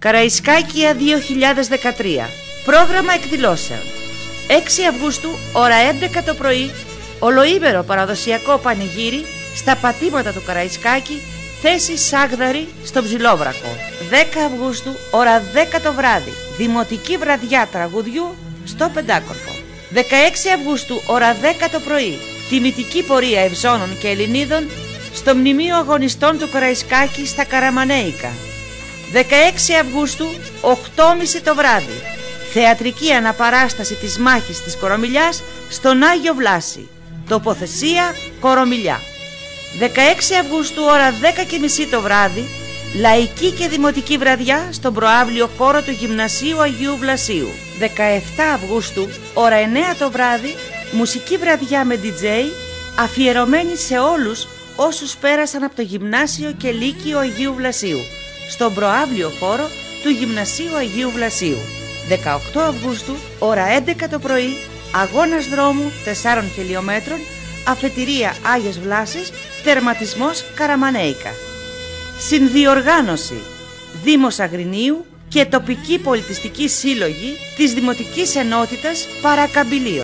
Καραϊσκάκια 2013. Πρόγραμμα εκδηλώσεων. 6 Αυγούστου, ώρα 11 το πρωί, ολοήμερο παραδοσιακό πανηγύρι στα πατήματα του Καραϊσκάκη, θέση Σάγδαρη στο Ψηλόβρακο. 10 Αυγούστου, ώρα 10 το βράδυ, δημοτική βραδιά τραγουδιού στο Πεντάκορφο. 16 Αυγούστου, ώρα 10 το πρωί, τιμητική πορεία Ευζώνων και Ελληνίδων στο Μνημείο Αγωνιστών του Καραϊσκάκη στα Καραμανέικα. 16 Αυγούστου, 8.30 το βράδυ, θεατρική αναπαράσταση της μάχης της Κορομιλιάς στον Άγιο Βλάση. Τοποθεσία Κορομιλιά. 16 Αυγούστου, ώρα 10.30 το βράδυ, λαϊκή και δημοτική βραδιά στον προαύλιο χώρο του Γυμνασίου Αγίου Βλασίου. 17 Αυγούστου, ώρα 9 το βράδυ, μουσική βραδιά με DJ, αφιερωμένη σε όλους όσους πέρασαν από το Γυμνάσιο και Λύκειο Αγίου Βλασίου, στον προαύλιο χώρο του Γυμνασίου Αγίου Βλασίου. 18 Αυγούστου, ώρα 11 το πρωί, αγώνας δρόμου 4 χιλιόμετρων, αφετηρία Άγιος Βλάσης, τερματισμός Καραμανέικα. Συνδιοργάνωση Δήμος Αγρινίου και τοπική πολιτιστική σύλλογη της Δημοτικής Ενότητας Παρακαμπηλίου.